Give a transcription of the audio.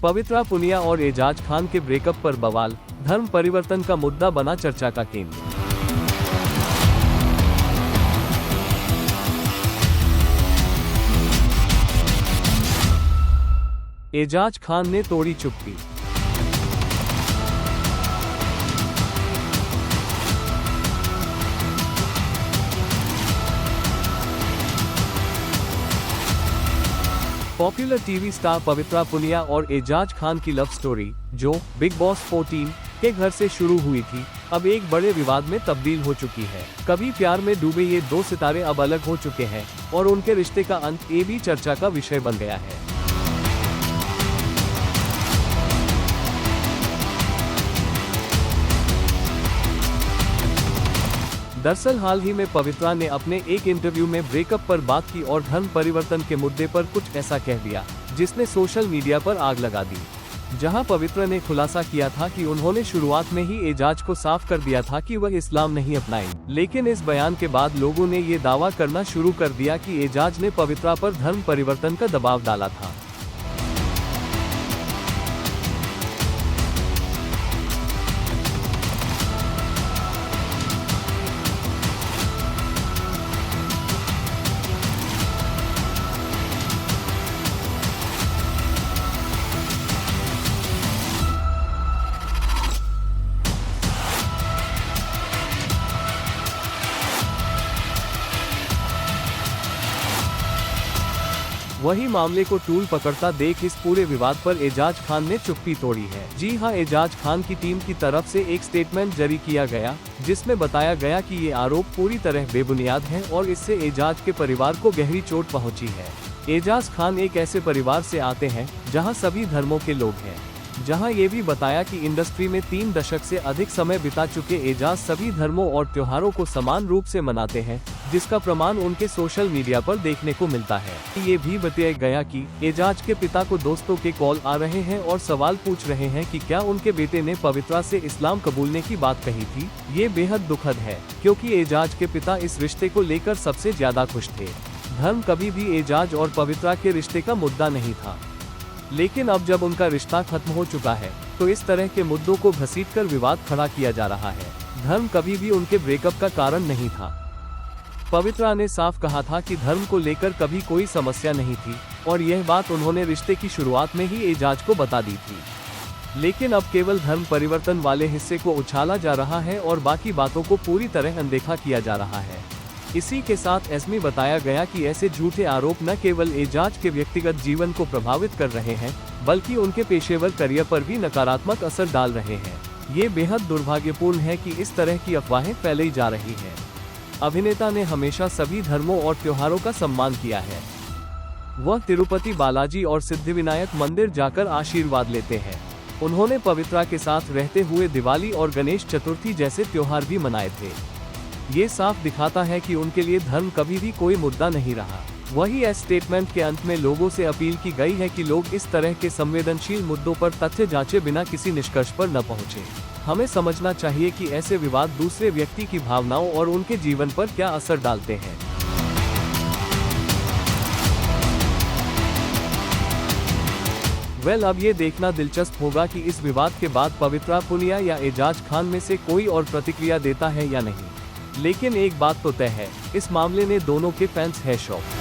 पवित्रा पुनिया और एजाज खान के ब्रेकअप पर बवाल, धर्म परिवर्तन का मुद्दा बना चर्चा का केंद्र। एजाज खान ने तोड़ी चुप्पी। पॉपुलर टीवी स्टार पवित्रा पुनिया और एजाज खान की लव स्टोरी, जो बिग बॉस 14 के घर से शुरू हुई थी, अब एक बड़े विवाद में तब्दील हो चुकी है। कभी प्यार में डूबे ये दो सितारे अब अलग हो चुके हैं और उनके रिश्ते का अंत ये भी चर्चा का विषय बन गया है। दरअसल हाल ही में पवित्रा ने अपने एक इंटरव्यू में ब्रेकअप पर बात की और धर्म परिवर्तन के मुद्दे पर कुछ ऐसा कह दिया जिसने सोशल मीडिया पर आग लगा दी। जहां पवित्रा ने खुलासा किया था कि उन्होंने शुरुआत में ही एजाज को साफ कर दिया था कि वह इस्लाम नहीं अपनाएंगे, लेकिन इस बयान के बाद लोगों ने ये दावा करना शुरू कर दिया कि एजाज ने पवित्रा पर धर्म परिवर्तन का दबाव डाला था। वही मामले को टूल पकड़ता देख इस पूरे विवाद पर एजाज खान ने चुप्पी तोड़ी है। जी हां, एजाज खान की टीम की तरफ से एक स्टेटमेंट जारी किया गया जिसमें बताया गया कि ये आरोप पूरी तरह बेबुनियाद हैं और इससे एजाज के परिवार को गहरी चोट पहुंची है। एजाज खान एक ऐसे परिवार से आते हैं जहां सभी धर्मों के लोग हैं। जहां ये भी बताया कि इंडस्ट्री में 3 दशक से अधिक समय बिता चुके एजाज सभी धर्मों और त्योहारों को समान रूप से मनाते हैं, जिसका प्रमाण उनके सोशल मीडिया पर देखने को मिलता है। ये भी बताया गया कि एजाज के पिता को दोस्तों के कॉल आ रहे हैं और सवाल पूछ रहे हैं कि क्या उनके बेटे ने पवित्रा से इस्लाम कबूलने की बात कही थी। ये बेहद दुखद है क्योंकि एजाज के पिता इस रिश्ते को लेकर सबसे ज्यादा खुश थे। धर्म कभी भी एजाज और पवित्रा के रिश्ते का मुद्दा नहीं था, लेकिन अब जब उनका रिश्ता खत्म हो चुका है तो इस तरह के मुद्दों को घसीटकर विवाद खड़ा किया जा रहा है। धर्म कभी भी उनके ब्रेकअप का कारण नहीं था। पवित्रा ने साफ कहा था कि धर्म को लेकर कभी कोई समस्या नहीं थी और यह बात उन्होंने रिश्ते की शुरुआत में ही एजाज को बता दी थी। लेकिन अब केवल धर्म परिवर्तन वाले हिस्से को उछाला जा रहा है और बाकी बातों को पूरी तरह अनदेखा किया जा रहा है। इसी के साथ इसमें बताया गया कि ऐसे झूठे आरोप न केवल एजाज के व्यक्तिगत जीवन को प्रभावित कर रहे हैं, बल्कि उनके पेशेवर करियर पर भी नकारात्मक असर डाल रहे हैं। ये बेहद दुर्भाग्यपूर्ण है कि इस तरह की अफवाहें फैलाई जा रही हैं। अभिनेता ने हमेशा सभी धर्मों और त्योहारों का सम्मान किया है। वह तिरुपति बालाजी और सिद्धिविनायक मंदिर जाकर आशीर्वाद लेते हैं। उन्होंने पवित्रा के साथ रहते हुए दिवाली और गणेश चतुर्थी जैसे त्योहार भी मनाए थे। ये साफ दिखाता है कि उनके लिए धर्म कभी भी कोई मुद्दा नहीं रहा। वही इस स्टेटमेंट के अंत में लोगों से अपील की गई है कि लोग इस तरह के संवेदनशील मुद्दों पर तथ्य जांचे बिना किसी निष्कर्ष पर न पहुंचे। हमें समझना चाहिए कि ऐसे विवाद दूसरे व्यक्ति की भावनाओं और उनके जीवन पर क्या असर डालते हैं। अब ये देखना दिलचस्प होगा कि इस विवाद के बाद पवित्रा पुनिया या एजाज खान में से कोई और प्रतिक्रिया देता है या नहीं। लेकिन एक बात तो तय है, इस मामले ने दोनों के फैंस है शॉक।